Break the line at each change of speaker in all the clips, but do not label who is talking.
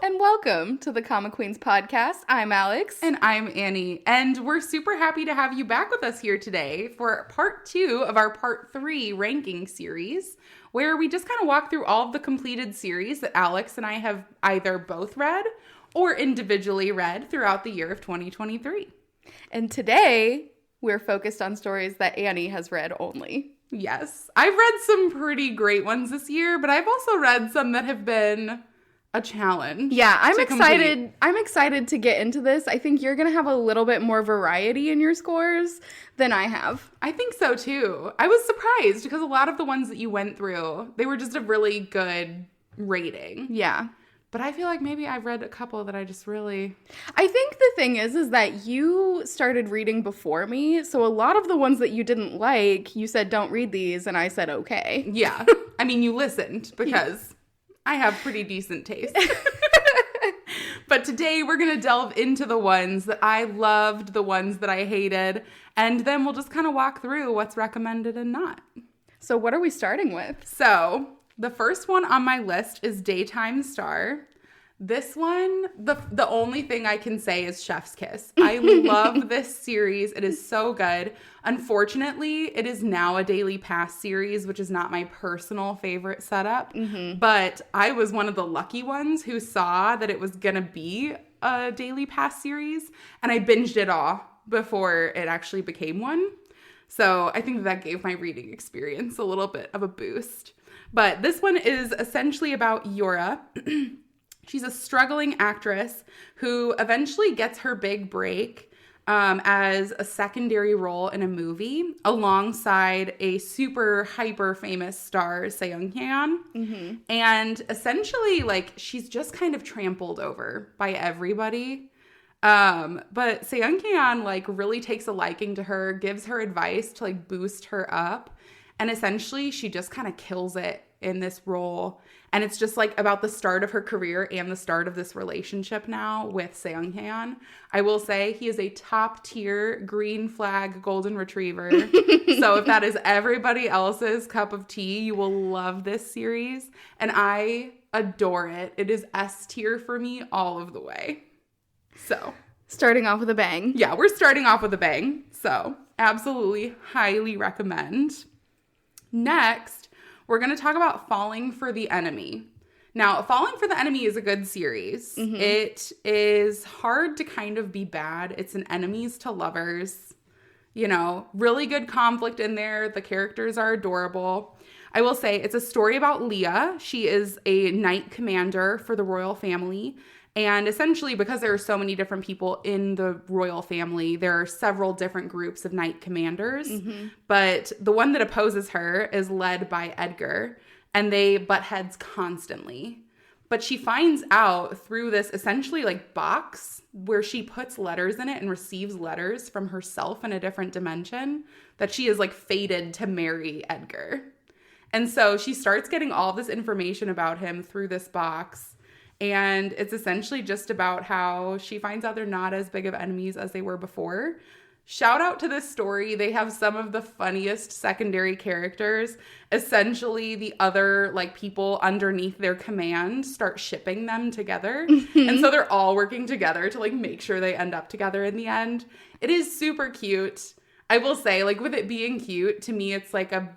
and welcome to the Comic Queens podcast. I'm Alex.
And I'm Annie. And we're super happy to have you back with us here today for part 2 of our part 3 ranking series, where we just kind of walk through all of the completed series that Alex and I have either both read or individually read throughout the year of 2023.
And today, we're focused on stories that Annie has read only.
Yes. I've read some pretty great ones this year, but I've also read some that have been a challenge.
Yeah, I'm excited. I'm excited to get into this. I think you're going to have a little bit more variety in your scores than I have.
I think so too. I was surprised because a lot of the ones that you went through, they were just a really good rating.
Yeah.
But I feel like maybe I've read a couple that I just really...
I think the thing is that you started reading before me, so a lot of the ones that you didn't like, you said, don't read these, and I said, okay.
Yeah. I mean, you listened because I have pretty decent taste. But today we're going to delve into the ones that I loved, the ones that I hated, and then we'll just kind of walk through what's recommended and not.
So what are we starting with?
So... the first one on my list is Daytime Star. This one, the only thing I can say is Chef's Kiss. I love this series. It is so good. Unfortunately, it is now a Daily Pass series, which is not my personal favorite setup. Mm-hmm. But I was one of the lucky ones who saw that it was going to be a Daily Pass series. And I binged it all before it actually became one. So I think that gave my reading experience a little bit of a boost. But this one is essentially about Yura. She's a struggling actress who eventually gets her big break as a secondary role in a movie alongside a super hyper famous star, Seung-hyeon. Mm-hmm. And essentially, like, she's just kind of trampled over by everybody. But Seung-hyeon, like, really takes a liking to her, gives her advice to, like, boost her up. And essentially, she just kind of kills it in this role. And it's just like about the start of her career and the start of this relationship now with Seung-hyeon. I will say he is a top tier green flag golden retriever. So if that is everybody else's cup of tea, you will love this series. And I adore it. It is S tier for me all of the way. So
starting off with a bang.
Yeah, we're starting off with a bang. So absolutely highly recommend. Next, we're going to talk about Falling for the Enemy. Now, Falling for the Enemy is a good series. Mm-hmm. It is hard to kind of be bad. It's an enemies to lovers. You know, really good conflict in there. The characters are adorable. I will say it's a story about Leah. She is a knight commander for the royal family. And essentially, because there are so many different people in the royal family, there are several different groups of knight commanders. Mm-hmm. But the one that opposes her is led by Edgar, and they butt heads constantly. But she finds out through this essentially like box where she puts letters in it and receives letters from herself in a different dimension that she is like fated to marry Edgar. And so she starts getting all this information about him through this box. And it's essentially just about how she finds out they're not as big of enemies as they were before. Shout out to this story. They have some of the funniest secondary characters. Essentially, the other like people underneath their command start shipping them together. Mm-hmm. And so they're all working together to like make sure they end up together in the end. It is super cute. I will say, like, with it being cute, to me, it's like a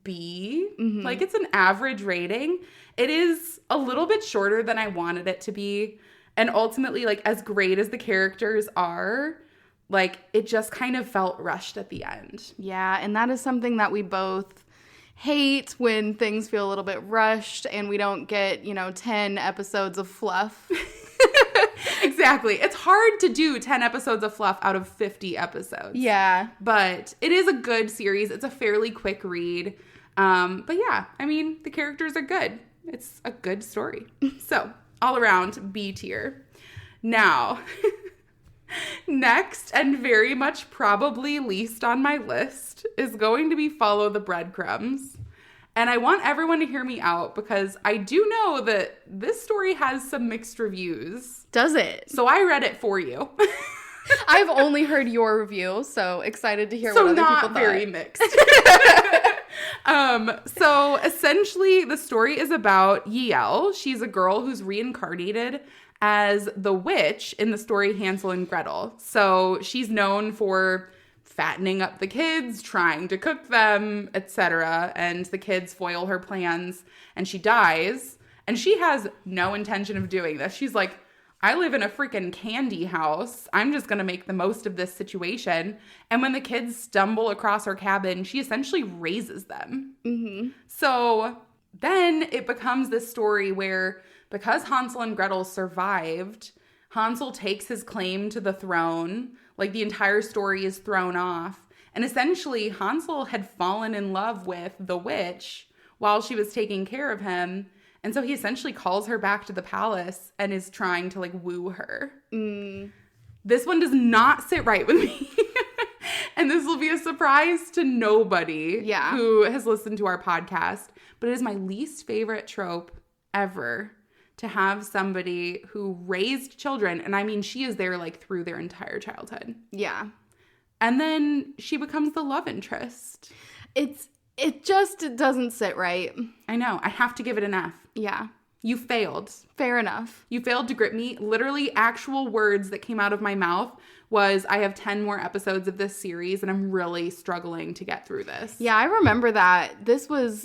B. Mm-hmm. Like, it's an average rating. It is a little bit shorter than I wanted it to be. And ultimately, like, as great as the characters are, like, it just kind of felt rushed at the end.
Yeah, and that is something that we both hate when things feel a little bit rushed and we don't get, 10 episodes of fluff.
Exactly. It's hard to do 10 episodes of fluff out of 50 episodes.
Yeah.
But it is a good series. It's a fairly quick read. But yeah, I mean, the characters are good. It's a good story. So, all around B tier. Now, next and very much probably least on my list is going to be Follow the Breadcrumbs. And I want everyone to hear me out because I do know that this story has some mixed reviews.
Does it?
So I read it for you.
I've only heard your review, so excited to hear what other people thought.
So not very mixed. So essentially the story is about Yael. She's a girl who's reincarnated as the witch in the story Hansel and Gretel. So she's known for fattening up the kids, trying to cook them, etc. And the kids foil her plans and she dies. And she has no intention of doing this. She's like, I live in a freaking candy house. I'm just going to make the most of this situation. And when the kids stumble across her cabin, she essentially raises them.
Mm-hmm.
So then it becomes this story where because Hansel and Gretel survived, Hansel takes his claim to the throne. Like the entire story is thrown off. And essentially Hansel had fallen in love with the witch while she was taking care of him. And so he essentially calls her back to the palace and is trying to like woo her. This one does not sit right with me. And this will be a surprise to nobody who has listened to our podcast. But it is my least favorite trope ever to have somebody who raised children. And I mean, she is there like through their entire childhood.
Yeah.
And then she becomes the love interest.
It just doesn't sit right.
I know. I have to give it an F.
Yeah.
You failed.
Fair enough.
You failed to grip me. Literally, actual words that came out of my mouth was, I have 10 more episodes of this series, and I'm really struggling to get through this.
Yeah, I remember that.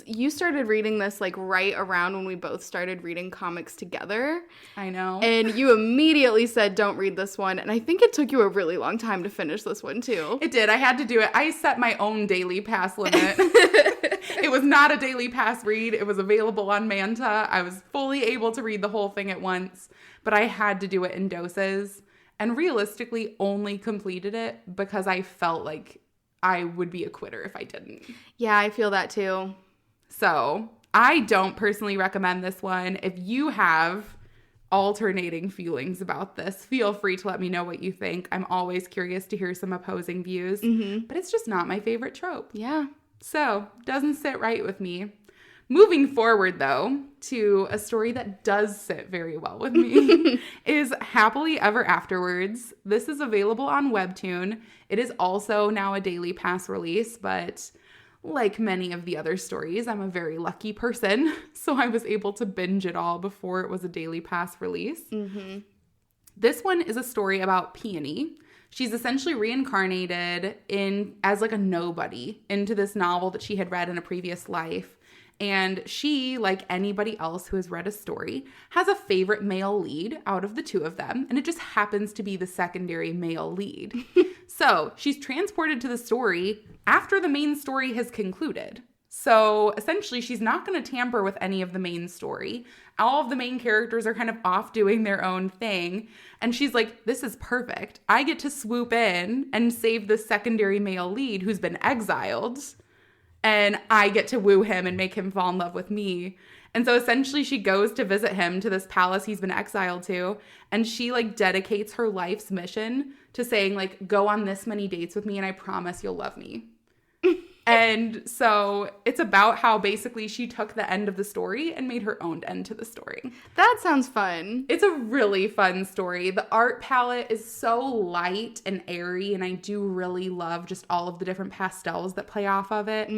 You started reading this like right around when we both started reading comics together.
I know.
And you immediately said, don't read this one. And I think it took you a really long time to finish this one, too.
It did. I had to do it. I set my own daily pass limit. It was not a daily pass read. It was available on Manta. I was fully able to read the whole thing at once, but I had to do it in doses. And realistically only completed it because I felt like I would be a quitter if I didn't.
Yeah, I feel that too.
So I don't personally recommend this one. If you have alternating feelings about this, feel free to let me know what you think. I'm always curious to hear some opposing views, but it's just not my favorite trope.
Yeah.
So doesn't sit right with me. Moving forward, though, to a story that does sit very well with me is Happily Ever Afterwards. This is available on Webtoon. It is also now a Daily Pass release, but like many of the other stories, I'm a very lucky person, so I was able to binge it all before it was a Daily Pass release. This one is a story about Peony. She's essentially reincarnated as like a nobody into this novel that she had read in a previous life. And she, like anybody else who has read a story, has a favorite male lead out of the two of them. And it just happens to be the secondary male lead. So she's transported to the story after the main story has concluded. So essentially, she's not going to tamper with any of the main story. All of the main characters are kind of off doing their own thing. And she's like, this is perfect. I get to swoop in and save the secondary male lead who's been exiled. And I get to woo him and make him fall in love with me. And so essentially she goes to visit him to this palace he's been exiled to. And she like dedicates her life's mission to saying like, go on this many dates with me and I promise you'll love me. And so it's about how basically she took the end of the story and made her own end to the story.
That sounds fun.
It's a really fun story. The art palette is so light and airy, and I do really love just all of the different pastels that play off of it.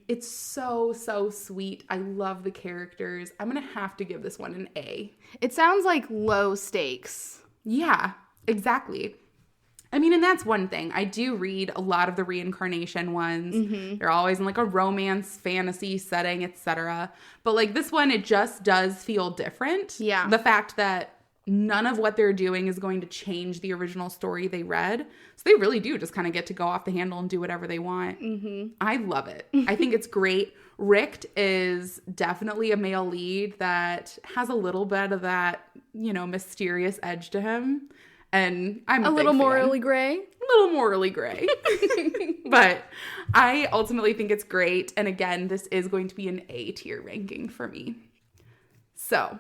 It's so, so sweet. I love the characters. I'm going to have to give this one an A.
It sounds like low stakes.
Yeah, exactly. I mean, and that's one thing. I do read a lot of the reincarnation ones. They're always in like a romance, fantasy setting, etc. But like this one, it just does feel different.
Yeah.
The fact that none of what they're doing is going to change the original story they read. So they really do just kind of get to go off the handle and do whatever they want. I love it. I think it's great. Richt is definitely a male lead that has a little bit of that, you know, mysterious edge to him. And I'm a
little
big fan.
morally gray.
A little morally gray. But I ultimately think it's great. And again, this is going to be an A tier ranking for me. So,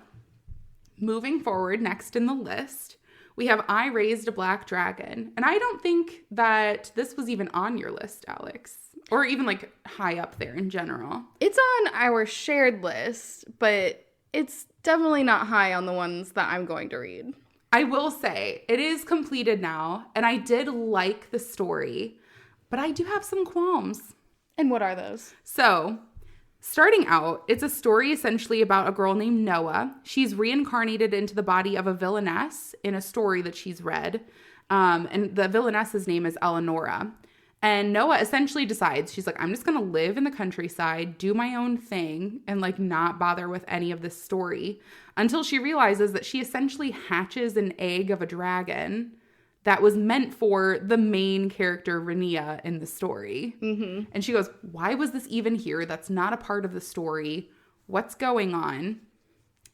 moving forward, next in the list, we have I Raised a Black Dragon. And I don't think that this was even on your list, Alex. Or even like high up there in general.
It's on our shared list, but it's definitely not high on the ones that I'm going to read.
I will say, it is completed now, and I did like the story, but I do have some qualms.
And what are those?
So, starting out, it's a story essentially about a girl named Noah. She's reincarnated into the body of a villainess in a story that she's read. And the villainess's name is Eleonora. And Noah essentially decides, she's like, I'm just going to live in the countryside, do my own thing, and like not bother with any of this story, until she realizes that she essentially hatches an egg of a dragon that was meant for the main character, Rania, in the story. Mm-hmm. And she goes, why was this even here? That's not a part of the story. What's going on?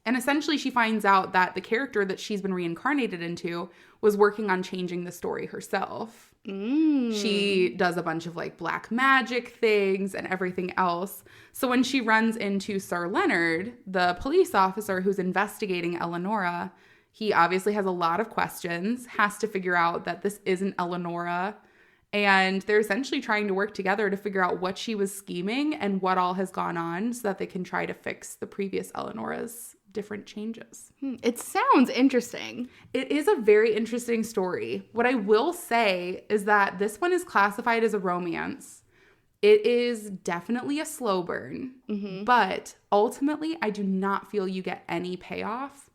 And essentially she finds out that the character that she's been reincarnated into was working on changing the story herself. She does a bunch of like black magic things and everything else. So when she runs into Sir Leonard, the police officer who's investigating Eleonora, he obviously has a lot of questions, has to figure out that this isn't Eleonora. And they're essentially trying to work together to figure out what she was scheming and what all has gone on so that they can try to fix the previous Eleonora's different changes.
It sounds interesting.
It is a very interesting story. What I will say is that this one is classified as a romance. It is definitely a slow burn, but ultimately I do not feel you get any payoff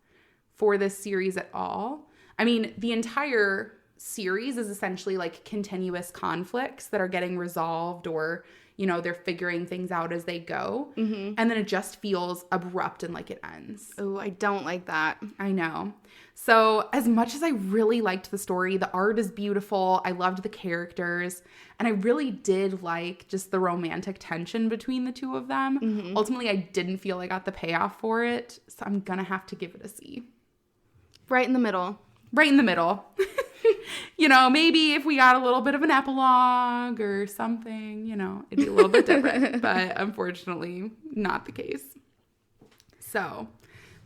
for this series at all. I mean, the entire series is essentially like continuous conflicts that are getting resolved, or, you know, they're figuring things out as they go. And then it just feels abrupt and like it ends.
Oh, I don't like that.
I know. So as much as I really liked the story, the art is beautiful. I loved the characters, and I really did like just the romantic tension between the two of them. Ultimately, I didn't feel I got the payoff for it. So I'm going to have to give it a C.
Right in the middle.
Right in the middle. You know, maybe if we got a little bit of an epilogue or something, you know, it'd be a little bit different. But unfortunately, not the case. So,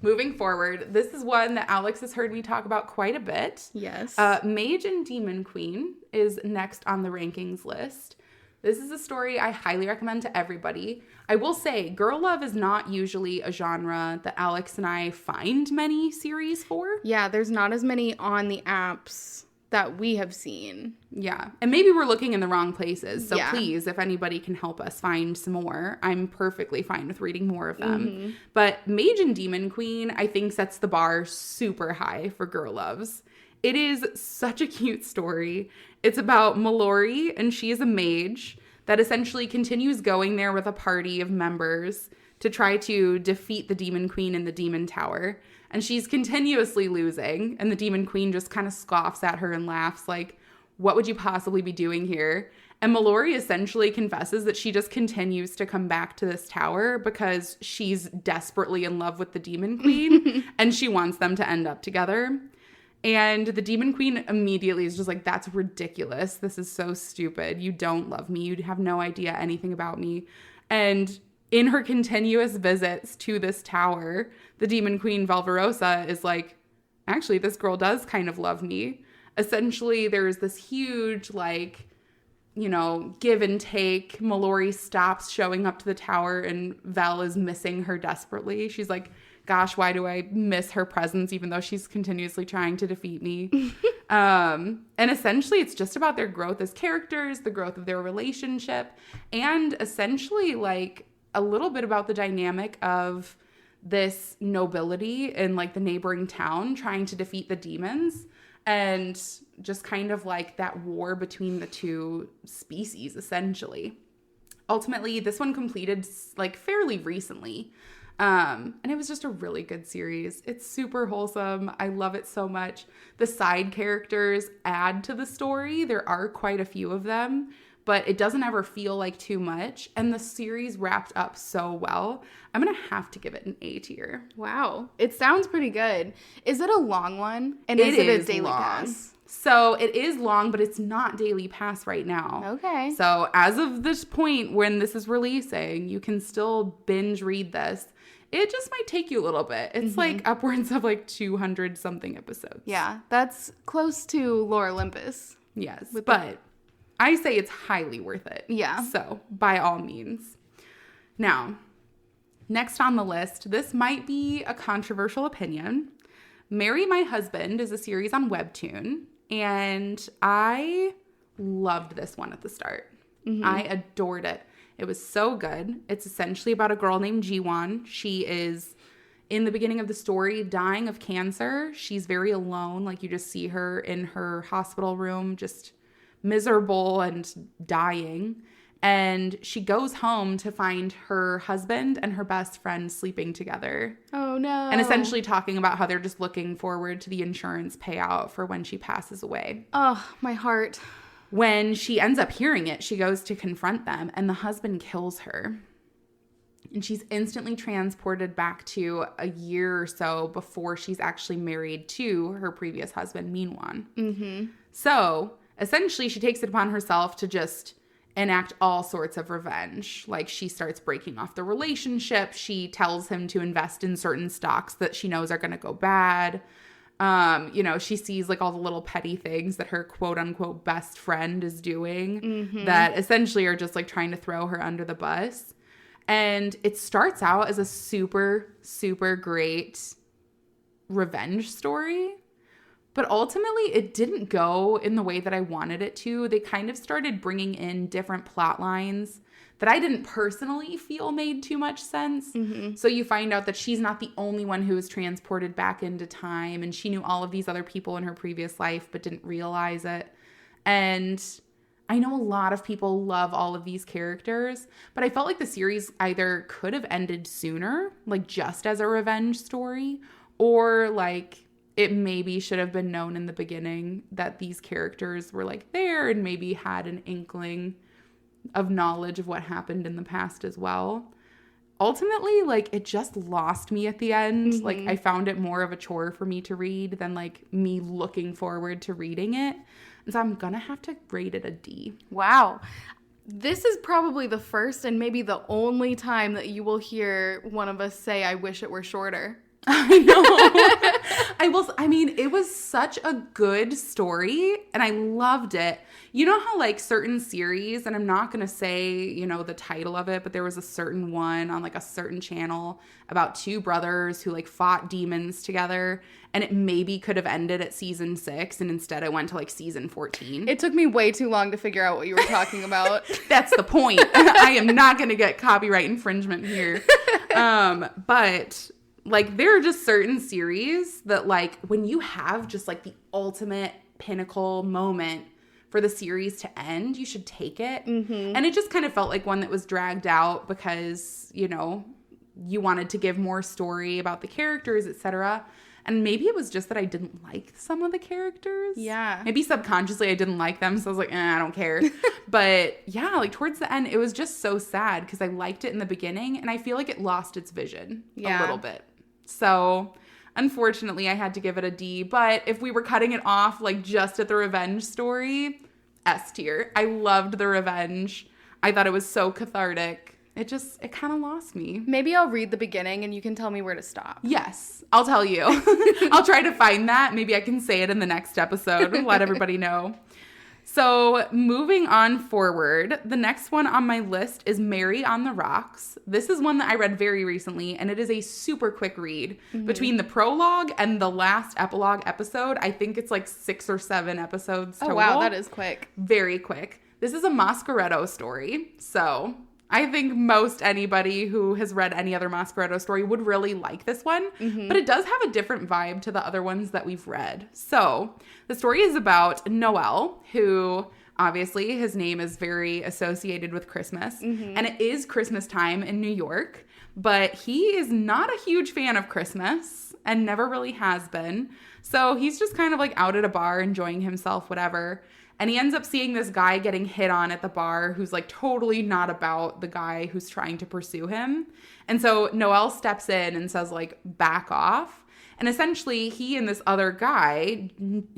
moving forward, this is one that Alex has heard me talk about quite a bit.
Yes.
Mage and Demon Queen is next on the rankings list. This is a story I highly recommend to everybody. I will say, girl love is not usually a genre that Alex and I find many series for.
Yeah, there's not as many on the apps that we have seen.
Yeah. And maybe we're looking in the wrong places. So
Yeah.
please, if anybody can help us find some more, I'm perfectly fine with reading more of them. But Mage and Demon Queen, I think, sets the bar super high for girl loves. It is such a cute story. It's about Mallory, and she is a mage that essentially continues going there with a party of members to try to defeat the Demon Queen in the Demon Tower. And she's continuously losing, and the Demon Queen just kind of scoffs at her and laughs like, what would you possibly be doing here? And Mallory essentially confesses that she just continues to come back to this tower because she's desperately in love with the Demon Queen and she wants them to end up together. And the Demon Queen immediately is just like, that's ridiculous. This is so stupid. You don't love me. You have no idea anything about me. And in her continuous visits to this tower, the Demon Queen Valverosa is like, actually, this girl does kind of love me. Essentially, there's this huge, like, you know, give and take. Mallory stops showing up to the tower and Val is missing her desperately. She's like, gosh, why do I miss her presence even though she's continuously trying to defeat me? And essentially, it's just about their growth as characters, the growth of their relationship, and essentially, like, a little bit about the dynamic of this nobility in, like, the neighboring town trying to defeat the demons, and just kind of like that war between the two species, essentially. Ultimately, this one completed, like, fairly recently. And it was just a really good series. It's super wholesome. I love it so much. The side characters add to the story. There are quite a few of them, but it doesn't ever feel like too much. And the series wrapped up so well. I'm going to have to give it an A tier.
Wow. It sounds pretty good. Is it a long one? And is it a daily
long.
pass?
So it is long, but it's not daily pass right now.
Okay.
So as of this point when this is releasing, you can still binge read this. It just might take you a little bit. It's like upwards of like 200 something episodes.
Yeah, that's close to Lore Olympus.
Yes, but I say it's highly worth it.
Yeah.
So by all means. Now, next on the list, this might be a controversial opinion. Marry My Husband is a series on Webtoon, and I loved this one at the start. I adored it. It was so good. It's essentially about a girl named Jiwon. She is, in the beginning of the story, dying of cancer. She's very alone. Like, you just see her in her hospital room, just miserable and dying. And she goes home to find her husband and her best friend sleeping together.
Oh, no.
And essentially talking about how they're just looking forward to the insurance payout for when she passes away.
Oh, my heart.
When she ends up hearing it, she goes to confront them, and the husband kills her. And she's instantly transported back to a year or so before she's actually married to her previous husband, Minwon.
Mm-hmm.
So, essentially, she takes it upon herself to just enact all sorts of revenge. Like, she starts breaking off the relationship. She tells him to invest in certain stocks that she knows are going to go bad. She sees like all the little petty things that her quote unquote best friend is doing that essentially are just like trying to throw her under the bus. And it starts out as a super, super great revenge story. But ultimately, it didn't go in the way that I wanted it to. They kind of started bringing in different plot lines that I didn't personally feel made too much sense. Mm-hmm. So you find out that she's not the only one who was transported back into time, and she knew all of these other people in her previous life but didn't realize it. And I know a lot of people love all of these characters, but I felt like the series either could have ended sooner, like just as a revenge story, or like it maybe should have been known in the beginning that these characters were like there and maybe had an inkling of knowledge of what happened in the past as well. Ultimately, like, it just lost me at the end. Mm-hmm. Like, I found it more of a chore for me to read than like me looking forward to reading it. And so I'm gonna have to rate it a D.
Wow. This is probably the first and maybe the only time that you will hear one of us say, I wish it were shorter.
I know. It was such a good story and I loved it. You know how like certain series, and I'm not going to say, the title of it, but there was a certain one on like a certain channel about two brothers who like fought demons together, and it maybe could have ended at season 6 and instead it went to like season 14.
It took me way too long to figure out what you were talking about.
That's the point. I am not going to get copyright infringement here. But like, there are just certain series that, like, when you have just, like, the ultimate pinnacle moment for the series to end, you should take it. Mm-hmm. And it just kind of felt like one that was dragged out because, you wanted to give more story about the characters, etc. And maybe it was just that I didn't like some of the characters.
Yeah.
Maybe subconsciously I didn't like them, so I was like, I don't care. But, yeah, like, towards the end, it was just so sad because I liked it in the beginning, and I feel like it lost its vision a little bit. So, unfortunately, I had to give it a D. But if we were cutting it off, like, just at the revenge story, S tier. I loved the revenge. I thought it was so cathartic. It kind of lost me.
Maybe I'll read the beginning and you can tell me where to stop.
Yes, I'll tell you. I'll try to find that. Maybe I can say it in the next episode and let everybody know. So, moving on forward, the next one on my list is Mary on the Rocks. This is one that I read very recently, and it is a super quick read. Mm-hmm. Between the prologue and the last epilogue episode, I think it's like 6 or 7 episodes total.
Oh, wow, that is quick.
Very quick. This is a Masqueretto story, so I think most anybody who has read any other Masqueretto story would really like this one, but it does have a different vibe to the other ones that we've read. So the story is about Noel, who obviously his name is very associated with Christmas, and it is Christmas time in New York, but he is not a huge fan of Christmas and never really has been. So he's just kind of like out at a bar enjoying himself, whatever. And he ends up seeing this guy getting hit on at the bar who's like totally not about the guy who's trying to pursue him. And so Noel steps in and says like, back off. And essentially he and this other guy,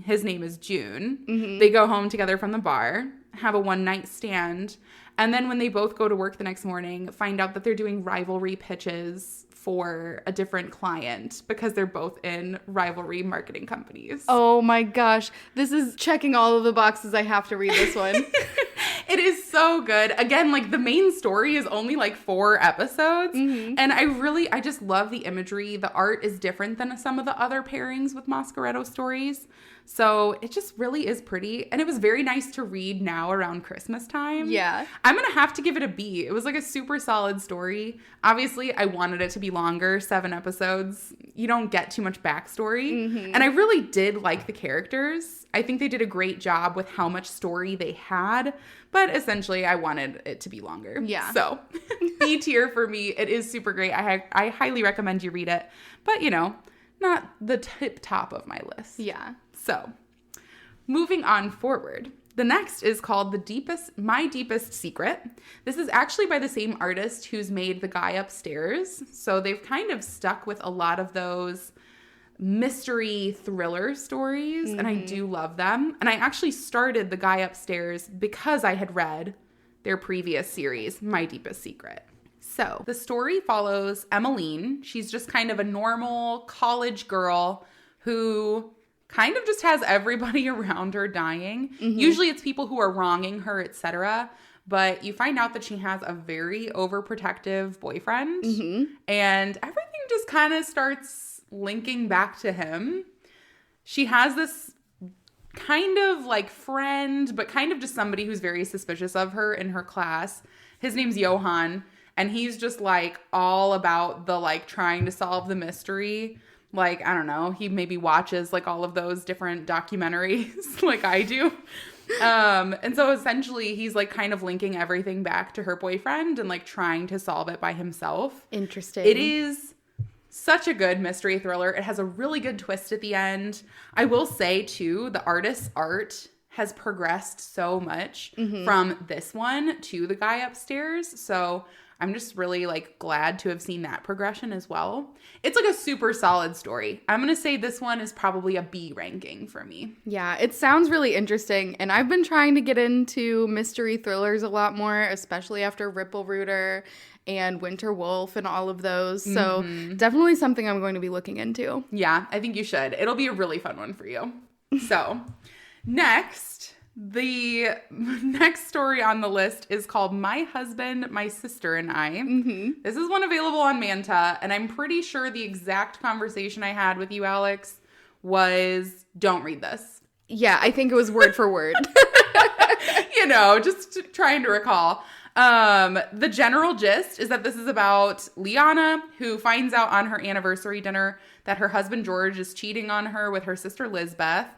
his name is June, they go home together from the bar, have a one night stand. And then when they both go to work the next morning, find out that they're doing rivalry pitches for a different client because they're both in rivalry marketing companies.
Oh my gosh. This is checking all of the boxes. I have to read this one.
It is so good. Again, like the main story is only like 4 episodes. And I just love the imagery. The art is different than some of the other pairings with Masqueretto stories. So it just really is pretty. And it was very nice to read now around Christmas time.
Yeah.
I'm going to have to give it a B. It was like a super solid story. Obviously, I wanted it to be longer, 7 episodes. You don't get too much backstory. And I really did like the characters. I think they did a great job with how much story they had. But essentially, I wanted it to be longer.
Yeah.
So B tier for me. It is super great. I highly recommend you read it. But, you know, not the tip top of my list.
Yeah.
So, moving on forward. The next is called My Deepest Secret. This is actually by the same artist who's made The Guy Upstairs. So they've kind of stuck with a lot of those mystery thriller stories, and I do love them. And I actually started The Guy Upstairs because I had read their previous series, My Deepest Secret. So the story follows Emmeline. She's just kind of a normal college girl who kind of just has everybody around her dying. Usually it's people who are wronging her, etc. But you find out that she has a very overprotective boyfriend. And everything just kind of starts linking back to him. She has this kind of like friend, but kind of just somebody who's very suspicious of her in her class. His name's Johan. And he's just like all about the like trying to solve the mystery. Like, I don't know, he maybe watches like all of those different documentaries like I do. And so essentially he's like kind of linking everything back to her boyfriend and like trying to solve it by himself.
Interesting.
It is such a good mystery thriller. It has a really good twist at the end. I will say too, the artist's art has progressed so much from this one to The Guy Upstairs. So I'm just really like glad to have seen that progression as well. It's like a super solid story. I'm going to say this one is probably a B ranking for me.
Yeah, it sounds really interesting. And I've been trying to get into mystery thrillers a lot more, especially after Ripple Rooter and Winter Wolf and all of those. So definitely something I'm going to be looking into.
Yeah, I think you should. It'll be a really fun one for you. So next, the next story on the list is called My Husband, My Sister, and I. This is one available on Manta, and I'm pretty sure the exact conversation I had with you, Alex, was don't read this.
Yeah, I think it was word for word.
You know, just trying to recall. The general gist is that this is about Liana, who finds out on her anniversary dinner that her husband George is cheating on her with her sister Lisbeth.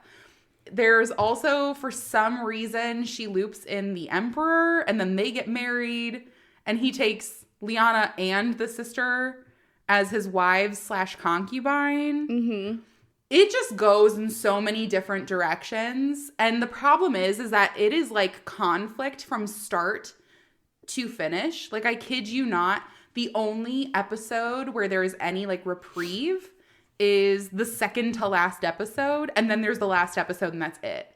There's also, for some reason, she loops in the emperor, and then they get married, and he takes Liana and the sister as his wives/concubine. It just goes in so many different directions, and the problem is that it is like conflict from start to finish. Like, I kid you not, the only episode where there is any like reprieve is the second to last episode, and then there's the last episode, and that's it.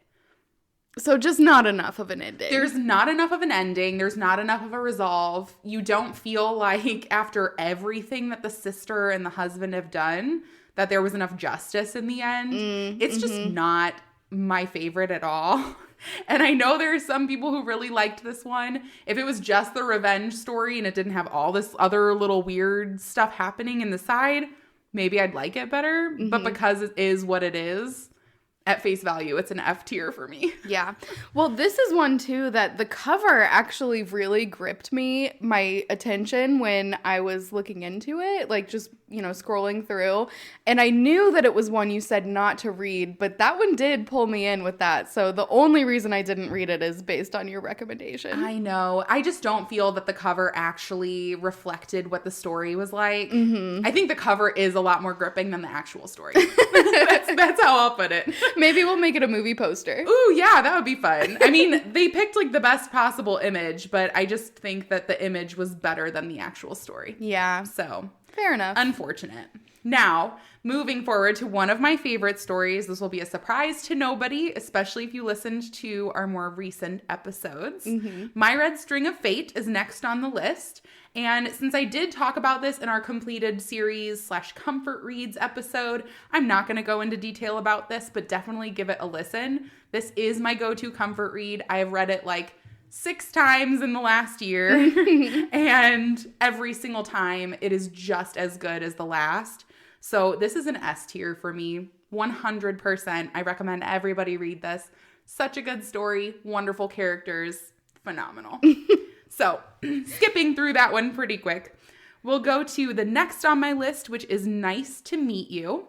So just not enough of an ending.
There's not enough of an ending. There's not enough of a resolve. You don't feel like after everything that the sister and the husband have done that there was enough justice in the end. It's just not my favorite at all. And I know there are some people who really liked this one. If it was just the revenge story and it didn't have all this other little weird stuff happening in the side, maybe I'd like it better. But because it is what it is, at face value, it's an F tier for me.
Yeah. Well, this is one too that the cover actually really gripped my attention when I was looking into it, like just, you know, scrolling through. And I knew that it was one you said not to read, but that one did pull me in with that. So the only reason I didn't read it is based on your recommendation.
I know. I just don't feel that the cover actually reflected what the story was like. I think the cover is a lot more gripping than the actual story. That's how I'll put it.
Maybe we'll make it a movie poster.
Ooh, yeah, that would be fun. I mean, they picked like the best possible image, but I just think that the image was better than the actual story.
Yeah.
So,
fair enough.
Unfortunate. Now, moving forward to one of my favorite stories. This will be a surprise to nobody, especially if you listened to our more recent episodes. My Red String of Fate is next on the list. And since I did talk about this in our completed series / comfort reads episode, I'm not going to go into detail about this, but definitely give it a listen. This is my go-to comfort read. I have read it like 6 times in the last year. And every single time it is just as good as the last. So this is an S tier for me. 100%. I recommend everybody read this. Such a good story. Wonderful characters. Phenomenal. So skipping through that one pretty quick. We'll go to the next on my list, which is Nice to Meet You.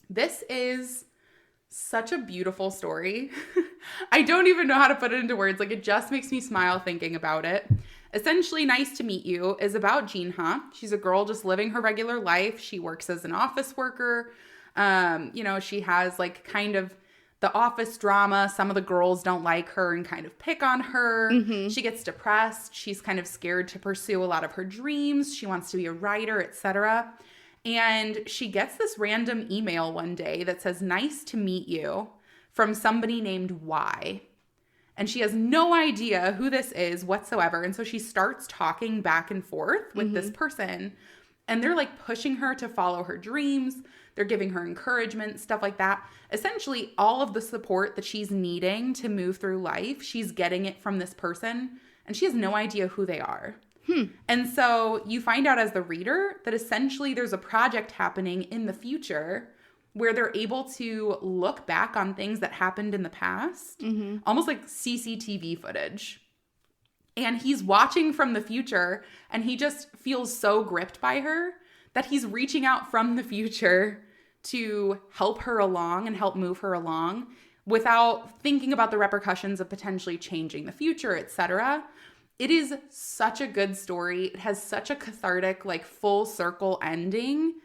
This is such a beautiful story. I don't even know how to put it into words. Like, it just makes me smile thinking about it. Essentially, Nice to Meet You is about Jinha. She's a girl just living her regular life. She works as an office worker. She has like kind of the office drama. Some of the girls don't like her and kind of pick on her. Mm-hmm. She gets depressed. She's kind of scared to pursue a lot of her dreams. She wants to be a writer, etc. And she gets this random email one day that says, "Nice to meet you," from somebody named Y. And she has no idea who this is whatsoever. And so she starts talking back and forth with this person. And they're like pushing her to follow her dreams. They're giving her encouragement, stuff like that. Essentially, all of the support that she's needing to move through life, she's getting it from this person. And she has no idea who they are. And so you find out as the reader that essentially there's a project happening in the future where they're able to look back on things that happened in the past, almost like CCTV footage. And he's watching from the future, and he just feels so gripped by her that he's reaching out from the future to help her along and help move her along without thinking about the repercussions of potentially changing the future, etc. It is such a good story. It has such a cathartic, like, full circle ending.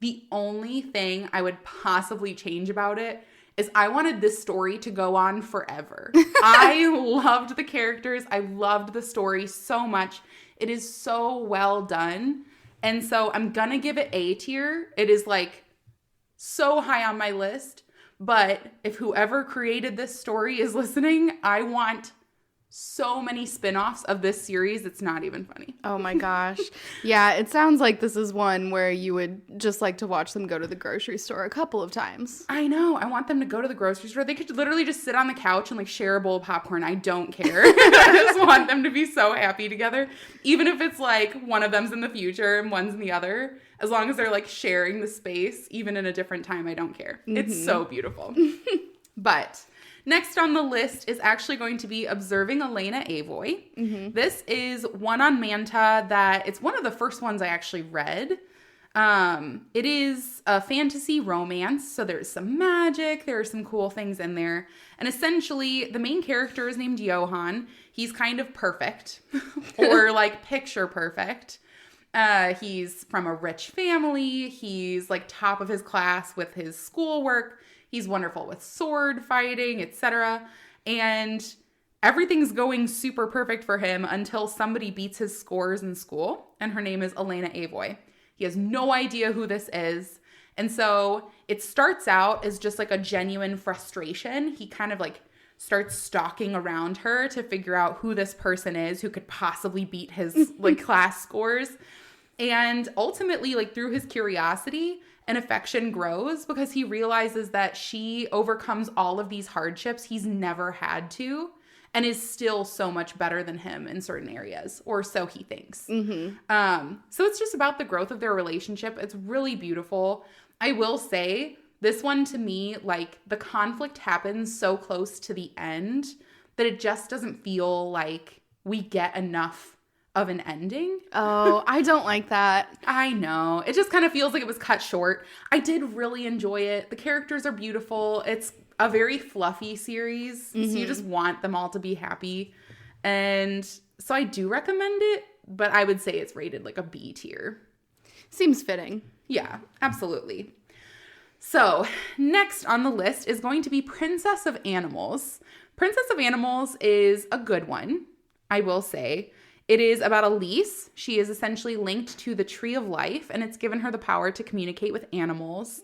The only thing I would possibly change about it is I wanted this story to go on forever. I loved the characters. I loved the story so much. It is so well done. And so I'm going to give it A tier. It is like so high on my list. But if whoever created this story is listening, I want so many spin-offs of this series. It's not even funny.
Oh my gosh. Yeah, it sounds like this is one where you would just like to watch them go to the grocery store a couple of times.
I know. I want them to go to the grocery store. They could literally just sit on the couch and like share a bowl of popcorn. I don't care. I just want them to be so happy together. Even if it's like one of them's in the future and one's in the other. As long as they're like sharing the space, even in a different time, I don't care. It's so beautiful. But next on the list is actually going to be Observing Elena Avoy. This is one on Manta that it's one of the first ones I actually read. It is a fantasy romance, so there's some magic, there are some cool things in there. And essentially, the main character is named Johan. He's kind of perfect, or like picture perfect. He's from a rich family. He's like top of his class with his schoolwork. He's wonderful with sword fighting, etc. And everything's going super perfect for him until somebody beats his scores in school. And her name is Elena Avoy. He has no idea who this is. And so it starts out as just like a genuine frustration. He kind of like starts stalking around her to figure out who this person is who could possibly beat his like class scores. And ultimately, like through his curiosity, an affection grows because he realizes that she overcomes all of these hardships he's never had to and is still so much better than him in certain areas, or so he thinks. So it's just about the growth of their relationship. It's really beautiful. I will say, this one to me, like the conflict happens so close to the end that it just doesn't feel like we get enough of an ending.
Oh, I don't like that.
I know. It just kind of feels like it was cut short. I did really enjoy it. The characters are beautiful. It's a very fluffy series, so you just want them all to be happy. And so I do recommend it, but I would say it's rated like a B tier.
Seems fitting.
Yeah, absolutely. So next on the list is going to be Princess of Animals. Princess of Animals is a good one, I will say. It is about Elise. She is essentially linked to the Tree of Life, and it's given her the power to communicate with animals.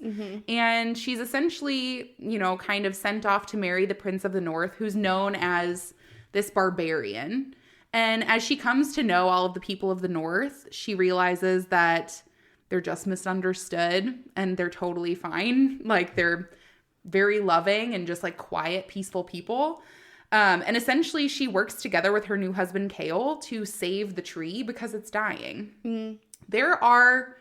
And she's essentially, you know, kind of sent off to marry the Prince of the North, who's known as this barbarian. And as she comes to know all of the people of the North, she realizes that they're just misunderstood and they're totally fine. Like, they're very loving and just like quiet, peaceful people. And essentially, she works together with her new husband, Kale, to save the tree because it's dying. There are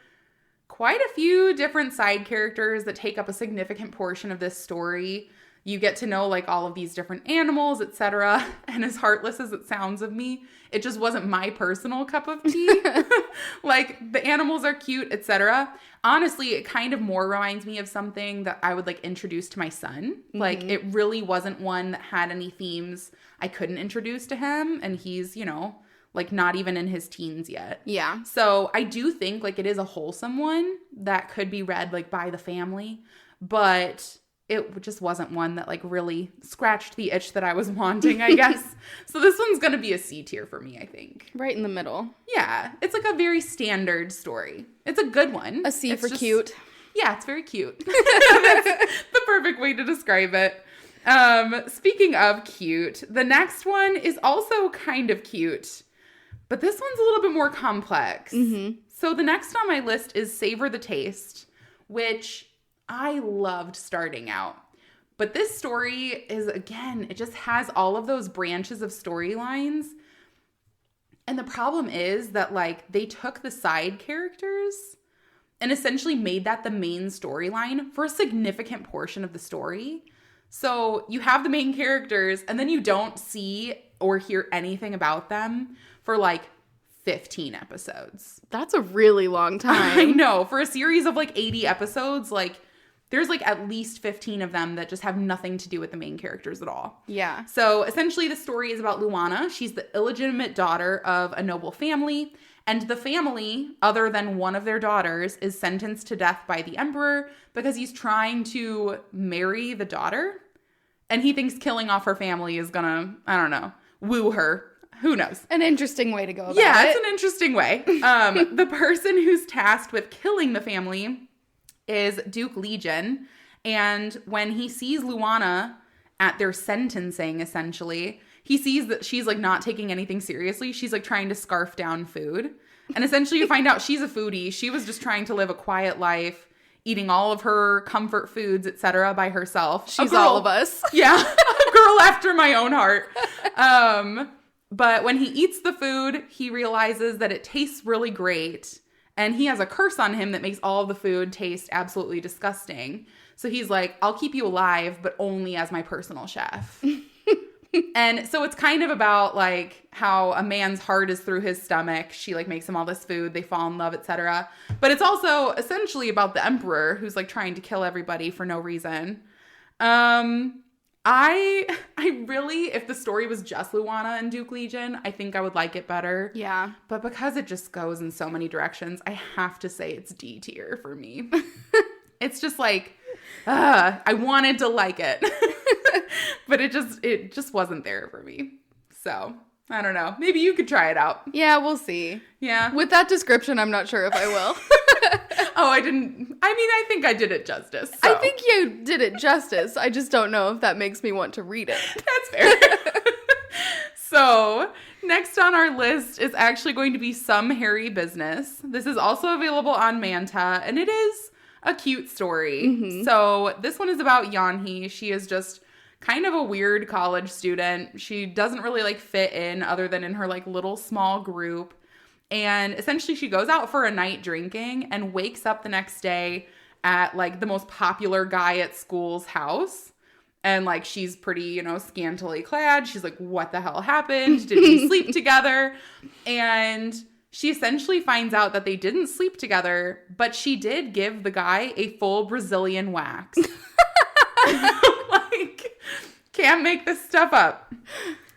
quite a few different side characters that take up a significant portion of this story. You get to know like all of these different animals, etc. And as heartless as it sounds of me, it just wasn't my personal cup of tea. Like the animals are cute, etc. Honestly, it kind of more reminds me of something that I would like introduce to my son. Like it really wasn't one that had any themes I couldn't introduce to him. And he's, you know, like not even in his teens yet.
Yeah.
So I do think like it is a wholesome one that could be read like by the family, but it just wasn't one that like really scratched the itch that I was wanting, I guess. So this one's going to be a C tier for me, I think.
Right in the middle.
Yeah. It's like a very standard story. It's a good one.
A C
It's
for
just-
cute.
Yeah, it's very cute. That's the perfect way to describe it. Speaking of cute, the next one is also kind of cute, but this one's a little bit more complex. So the next on my list is Savor the Taste, which I loved starting out. But this story is, again, it just has all of those branches of storylines. And the problem is that, like, they took the side characters and essentially made that the main storyline for a significant portion of the story. So you have the main characters, and then you don't see or hear anything about them for, like, 15 episodes.
That's a really long time.
I know. For a series of, like, 80 episodes, like, there's like at least 15 of them that just have nothing to do with the main characters at all.
Yeah.
So essentially the story is about Luana. She's the illegitimate daughter of a noble family, and the family, other than one of their daughters, is sentenced to death by the emperor because he's trying to marry the daughter, and he thinks killing off her family is gonna, I don't know, woo her. Who knows?
An interesting way to go about
Yeah,
it.
it's an interesting way. The person who's tasked with killing the family is Duke Legion, and when he sees Luana at their sentencing, essentially, he sees that she's like not taking anything seriously. She's like trying to scarf down food, and essentially you find out she's a foodie. She was just trying to live a quiet life, eating all of her comfort foods, etc. by herself.
She's all of us.
Yeah, a girl after my own heart. But when he eats the food, he realizes that it tastes really great. And he has a curse on him that makes all of the food taste absolutely disgusting. So he's like, I'll keep you alive, but only as my personal chef. And so it's kind of about like how a man's heart is through his stomach. She like makes him all this food. They fall in love, etc. But it's also essentially about the emperor who's like trying to kill everybody for no reason. I really, if the story was just Luana and Duke Legion, I think I would like it better.
Yeah.
But because it just goes in so many directions, I have to say it's D tier for me. It's just like, I wanted to like it, but it just wasn't there for me. So I don't know. Maybe you could try it out.
Yeah, we'll see.
Yeah.
With that description, I'm not sure if I will.
Oh, I didn't. I mean, I think I did it justice. So.
I think you did it justice. I just don't know if that makes me want to read it.
That's fair. So, next on our list is actually going to be Some Hairy Business. This is also available on Manta, and it is a cute story. So, this one is about Yanhee. She is just kind of a weird college student. She doesn't really like fit in other than in her like little small group. And essentially she goes out for a night drinking and wakes up the next day at like the most popular guy at school's house. And like she's pretty, you know, scantily clad. She's like, what the hell happened? Did we sleep together? And she essentially finds out that they didn't sleep together, but she did give the guy a full Brazilian wax. Like, can't make this stuff up.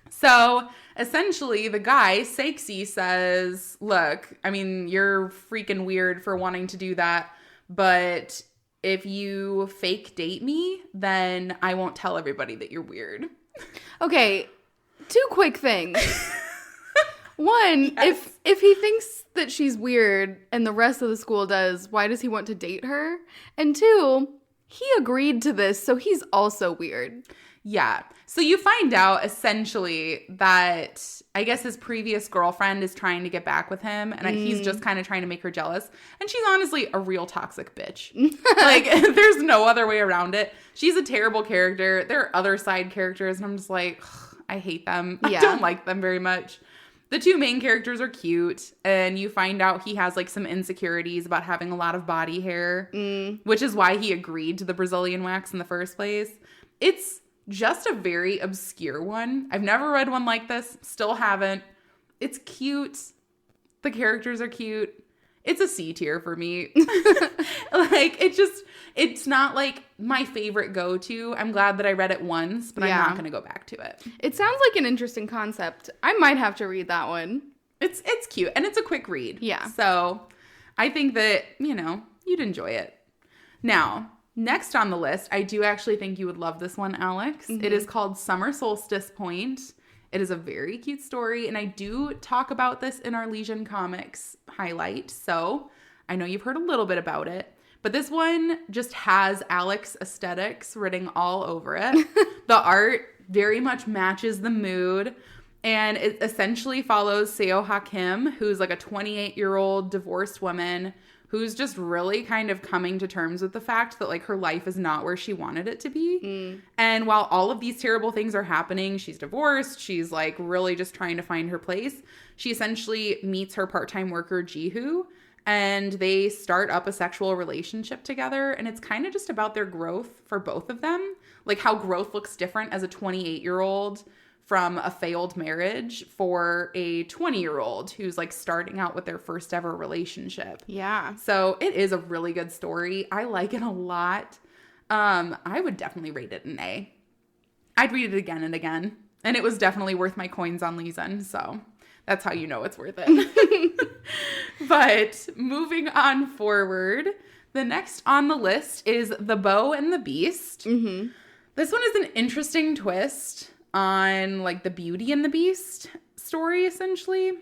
So essentially, the guy, Seixi, says, look, I mean, you're freaking weird for wanting to do that, but if you fake date me, then I won't tell everybody that you're weird.
Okay, two quick things. One,
Yes.
if he thinks that she's weird and the rest of the school does, why does he want to date her? And two, he agreed to this, so he's also weird.
Yeah. So you find out essentially that I guess his previous girlfriend is trying to get back with him, and he's just kind of trying to make her jealous. And she's honestly a real toxic bitch. Like, there's no other way around it. She's a terrible character. There are other side characters, and I'm just like, I hate them.
Yeah.
I don't like them very much. The two main characters are cute, and you find out he has like some insecurities about having a lot of body hair, which is why he agreed to the Brazilian wax in the first place. It's just a very obscure one. I've never read one like this. Still haven't. It's cute. The characters are cute. It's a C tier for me. Like, it's not like my favorite go-to. I'm glad that I read it once, but I'm not going to go back to it.
It sounds like an interesting concept. I might have to read that one.
It's cute, and it's a quick read.
Yeah.
So I think that, you'd enjoy it. Now, next on the list, I do actually think you would love this one, Alex. It is called Summer Solstice Point. It is a very cute story, and I do talk about this in our Legion Comics highlight, so I know you've heard a little bit about it. But this one just has Alex aesthetics written all over it. The art very much matches the mood, and it essentially follows Seo Hakim, who's like a 28-year-old divorced woman who's just really kind of coming to terms with the fact that like her life is not where she wanted it to be. And while all of these terrible things are happening, she's divorced, she's like really just trying to find her place. She essentially meets her part-time worker Jihu, and they start up a sexual relationship together, and it's kind of just about their growth for both of them, like how growth looks different as a 28-year-old from a failed marriage for a 20-year-old who's like starting out with their first ever relationship.
Yeah.
So it is a really good story. I like it a lot. I would definitely rate it an A. I'd read it again and again. And it was definitely worth my coins on Legion. So that's how you know it's worth it. But moving on forward, the next on the list is The Beau and the Beast. This one is an interesting twist on like the Beauty and the Beast story, essentially.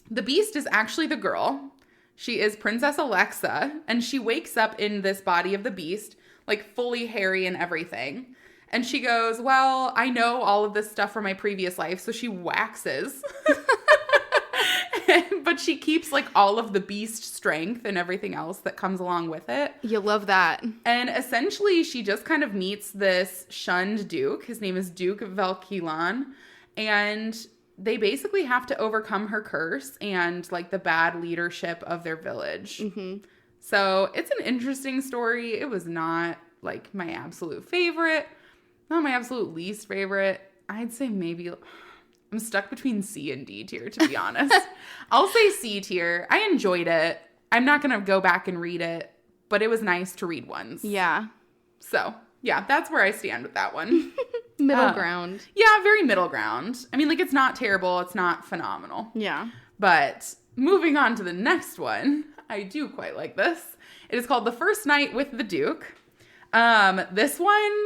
The Beast is actually the girl. She is Princess Alexa, and she wakes up in this body of the Beast, like fully hairy and everything. And she goes, well, I know all of this stuff from my previous life, so she waxes. But she keeps like all of the Beast strength and everything else that comes along with it.
You love that.
And essentially, she just kind of meets this shunned duke. His name is Duke Velquilon. And they basically have to overcome her curse and like the bad leadership of their village. So it's an interesting story. It was not like my absolute favorite, not my absolute least favorite. I'd say maybe I'm stuck between C and D tier, to be honest. I'll say C tier. I enjoyed it. I'm not going to go back and read it, but it was nice to read once.
Yeah.
So, yeah, that's where I stand with that one.
Middle ground.
Yeah, very middle ground. I mean, like, it's not terrible. It's not phenomenal.
Yeah.
But moving on to the next one, I do quite like this. It is called The First Night with the Duke. This one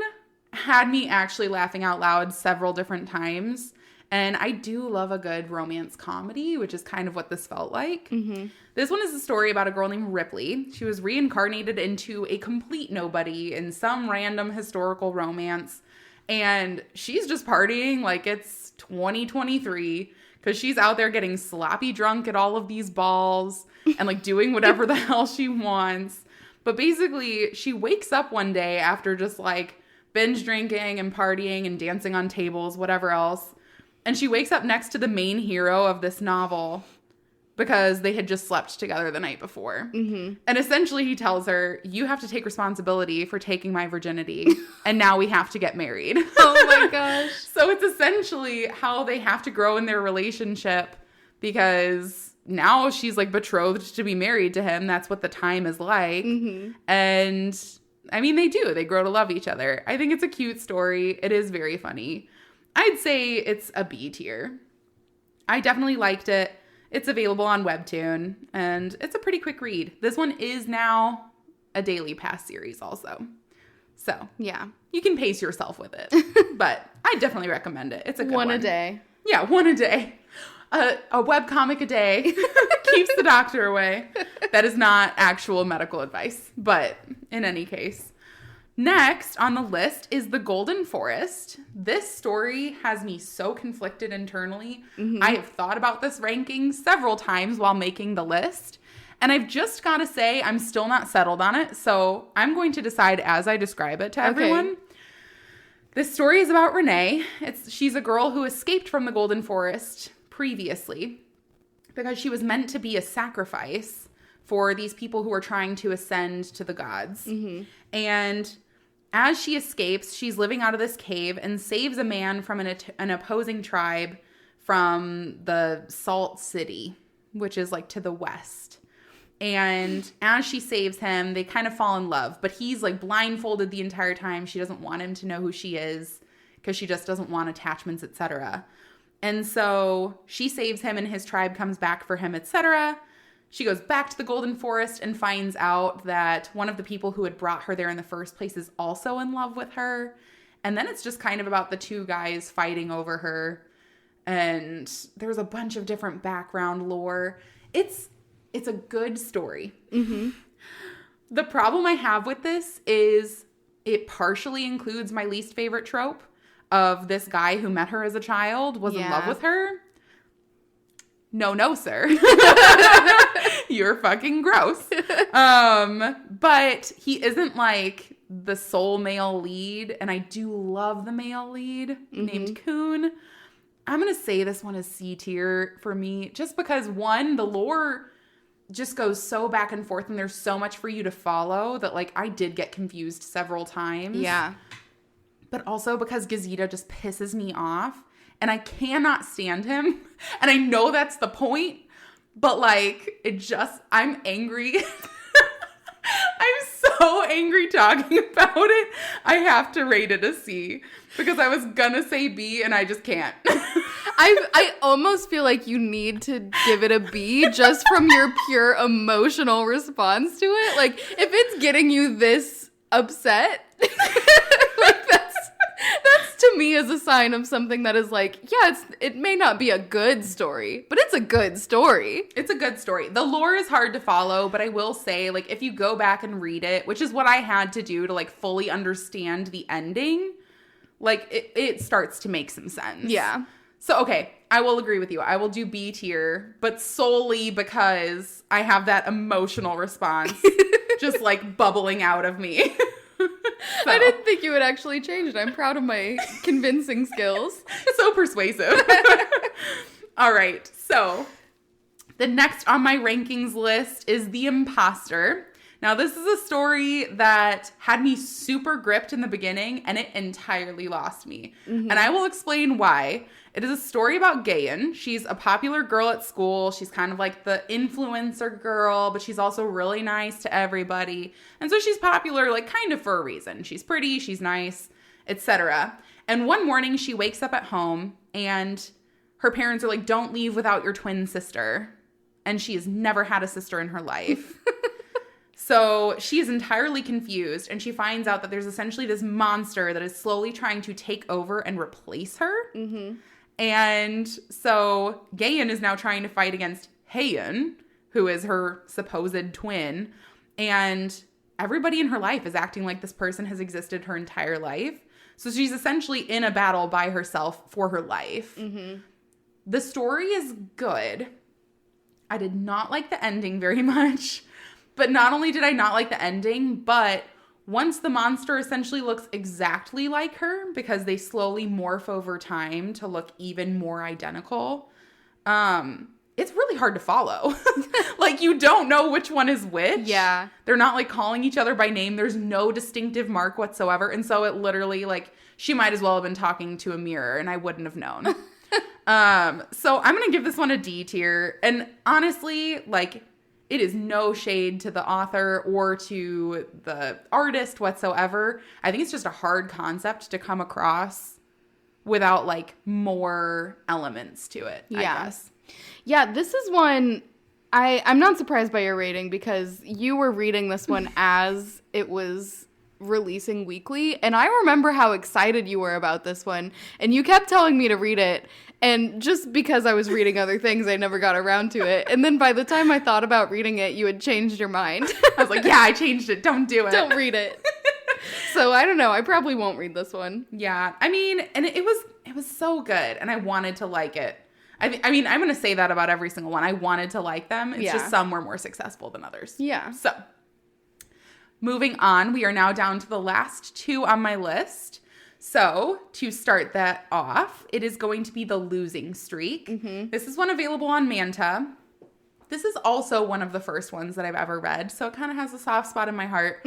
had me actually laughing out loud several different times. And I do love a good romance comedy, which is kind of what this felt like. This one is a story about a girl named Ripley. She was reincarnated into a complete nobody in some random historical romance. And she's just partying like it's 2023 because she's out there getting sloppy drunk at all of these balls and like doing whatever the hell she wants. But basically, she wakes up one day after just like binge drinking and partying and dancing on tables, whatever else. And she wakes up next to the main hero of this novel because they had just slept together the night before. And essentially he tells her, you have to take responsibility for taking my virginity. And now we have to get married.
Oh my gosh.
So it's essentially how they have to grow in their relationship because now she's like betrothed to be married to him. That's what the time is like. And I mean, they do. They grow to love each other. I think it's a cute story. It is very funny. I'd say it's a B tier. I definitely liked it. It's available on Webtoon, and it's a pretty quick read. This one is now a Daily Pass series also. So,
Yeah.
you can pace yourself with it. But I definitely recommend it. It's a good one.
One a day.
Yeah, one a day. A webcomic a day keeps the doctor away. That is not actual medical advice, but in any case. Next on the list is The Golden Forest. This story has me so conflicted internally. I have thought about this ranking several times while making the list. And I've just got to say, I'm still not settled on it. So I'm going to decide as I describe it to everyone. This story is about Renee. She's a girl who escaped from the Golden Forest previously because she was meant to be a sacrifice for these people who are trying to ascend to the gods. Mm-hmm. And as she escapes, she's living out of this cave and saves a man from an opposing tribe from the Salt City, which is like to the west. And as she saves him, they kind of fall in love. But he's like blindfolded the entire time. She doesn't want him to know who she is because she just doesn't want attachments, etc. And so she saves him and his tribe comes back for him, etc. She goes back to the Golden Forest and finds out that one of the people who had brought her there in the first place is also in love with her. And then it's just kind of about the two guys fighting over her. And there's a bunch of different background lore. It's a good story. Mm-hmm. The problem I have with this is it partially includes my least favorite trope of this guy who met her as a child, was in love with her. No, sir. You're fucking gross. But he isn't like the sole male lead. And I do love the male lead named Coon. I'm going to say this one is C tier for me just because, one, the lore just goes so back and forth and there's so much for you to follow that like I did get confused several times. Yeah. But also because Gazeta just pisses me off and I cannot stand him. And I know that's the point, but like I'm angry. I'm so angry talking about it. I have to rate it a C because I was gonna say B and I just can't.
I almost feel like you need to give it a B just from your pure emotional response to it. Like, if it's getting you this upset, like that's to me is a sign of something that is like, yeah, it may not be a good story, but it's a good story.
It's a good story. The lore is hard to follow, but I will say, like, if you go back and read it, which is what I had to do to like fully understand the ending, like it starts to make some sense.
Yeah.
So, okay, I will agree with you. I will do B tier, but solely because I have that emotional response just like bubbling out of me. So.
I didn't think you would actually change it. I'm proud of my convincing skills.
So persuasive. All right, so the next on my rankings list is The Imposter. Now, this is a story that had me super gripped in the beginning, and it entirely lost me. Mm-hmm. And I will explain why. It is a story about Gayen. She's a popular girl at school. She's kind of like the influencer girl, but she's also really nice to everybody. And so she's popular, like, kind of for a reason. She's pretty, she's nice, etc. And one morning, she wakes up at home, and her parents are like, don't leave without your twin sister. And she has never had a sister in her life. So she is entirely confused, and she finds out that there's essentially this monster that is slowly trying to take over and replace her. Mm-hmm. And so Gayen is now trying to fight against Hayen, who is her supposed twin. And everybody in her life is acting like this person has existed her entire life. So she's essentially in a battle by herself for her life. Mm-hmm. The story is good. I did not like the ending very much. But not only did I not like the ending, but once the monster essentially looks exactly like her, because they slowly morph over time to look even more identical, it's really hard to follow. Like, you don't know which one is which.
Yeah.
They're not, like, calling each other by name. There's no distinctive mark whatsoever. And so it literally, like, she might as well have been talking to a mirror, and I wouldn't have known. So I'm going to give this one a D tier. And honestly, like, it is no shade to the author or to the artist whatsoever. I think it's just a hard concept to come across without, like, more elements to it, I guess.
Yeah, this is one, I'm not surprised by your rating because you were reading this one as it was releasing weekly. And I remember how excited you were about this one. And you kept telling me to read it. And just because I was reading other things, I never got around to it. And then by the time I thought about reading it, you had changed your mind.
I was like, yeah, I changed it. Don't do it.
Don't read it. So I don't know. I probably won't read this one.
Yeah. I mean, and it was so good. And I wanted to like it. I mean, I'm going to say that about every single one. I wanted to like them. It's just some were more successful than others.
Yeah.
So moving on, we are now down to the last two on my list. So, to start that off, it is going to be The Losing Streak. This is one available on Manta. This is also one of the first ones that I've ever read, so it kind of has a soft spot in my heart.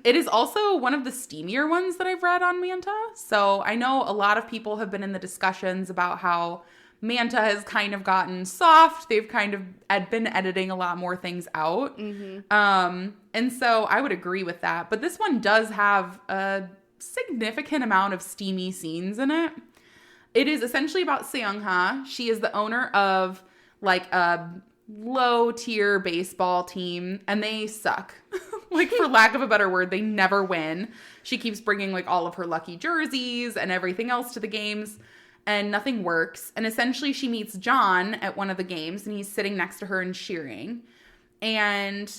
It is also one of the steamier ones that I've read on Manta. So, I know a lot of people have been in the discussions about how Manta has kind of gotten soft. They've kind of been editing a lot more things out. And so I would agree with that. But this one does have a significant amount of steamy scenes in it. It is essentially about Seong-ha. She is the owner of like a low tier baseball team and they suck. Like, for lack of a better word, they never win. She keeps bringing like all of her lucky jerseys and everything else to the games and nothing works. And essentially she meets John at one of the games and he's sitting next to her and cheering. And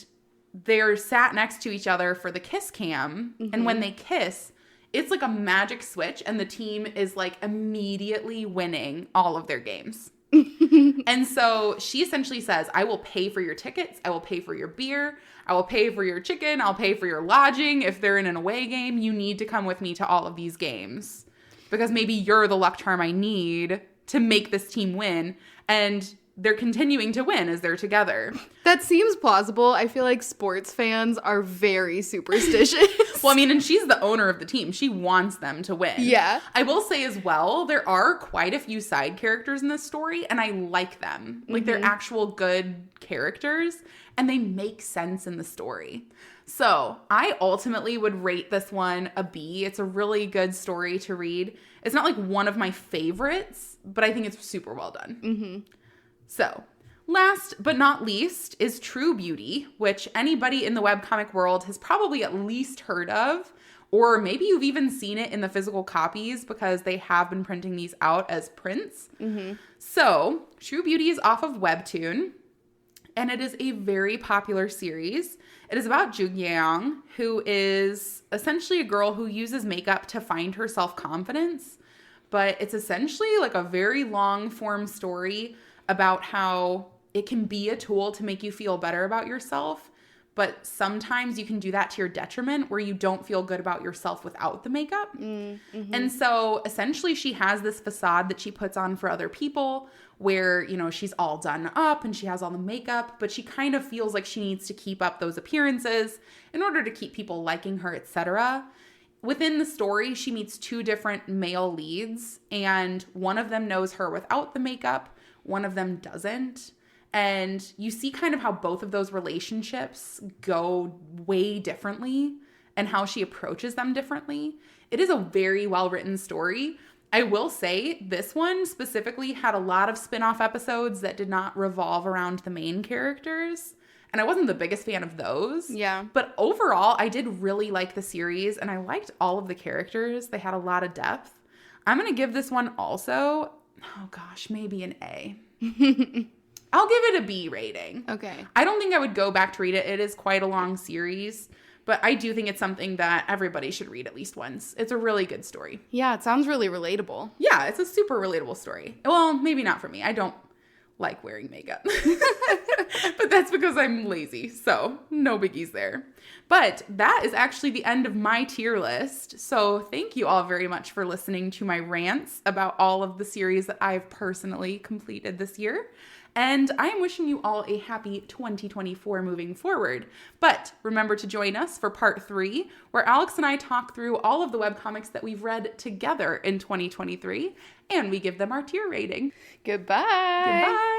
they're sat next to each other for the kiss cam. And when they kiss, it's like a magic switch and the team is like immediately winning all of their games. And so she essentially says, I will pay for your tickets. I will pay for your beer. I will pay for your chicken. I'll pay for your lodging. If they're in an away game, you need to come with me to all of these games because maybe you're the luck charm I need to make this team win. And they're continuing to win as they're together.
That seems plausible. I feel like sports fans are very superstitious.
Well, I mean, and she's the owner of the team. She wants them to win.
Yeah.
I will say as well, there are quite a few side characters in this story, and I like them. Like, they're actual good characters, and they make sense in the story. So, I ultimately would rate this one a B. It's a really good story to read. It's not like one of my favorites, but I think it's super well done. So, last but not least is True Beauty, which anybody in the webcomic world has probably at least heard of, or maybe you've even seen it in the physical copies because they have been printing these out as prints. So, True Beauty is off of Webtoon, and it is a very popular series. It is about Jung-yeong, who is essentially a girl who uses makeup to find her self-confidence, but it's essentially like a very long-form story about how it can be a tool to make you feel better about yourself, but sometimes you can do that to your detriment where you don't feel good about yourself without the makeup. And so essentially she has this facade that she puts on for other people where, you know, she's all done up and she has all the makeup, but she kind of feels like she needs to keep up those appearances in order to keep people liking her, etc. Within the story, she meets two different male leads, and one of them knows her without the makeup, one of them doesn't. And you see kind of how both of those relationships go way differently and how she approaches them differently. It is a very well-written story. I will say this one specifically had a lot of spin-off episodes that did not revolve around the main characters. And I wasn't the biggest fan of those.
Yeah.
But overall, I did really like the series and I liked all of the characters. They had a lot of depth. I'm going to give this one also, oh gosh, maybe an A. I'll give it a B rating.
Okay.
I don't think I would go back to read it. It is quite a long series, but I do think it's something that everybody should read at least once. It's a really good story.
Yeah, it sounds really relatable.
Yeah, it's a super relatable story. Well, maybe not for me. I don't like wearing makeup. But that's because I'm lazy, so no biggies there. But that is actually the end of my tier list. So thank you all very much for listening to my rants about all of the series that I've personally completed this year. And I am wishing you all a happy 2024 moving forward. But remember to join us for part 3, where Alex and I talk through all of the webcomics that we've read together in 2023, and we give them our tier rating.
Goodbye.
Goodbye.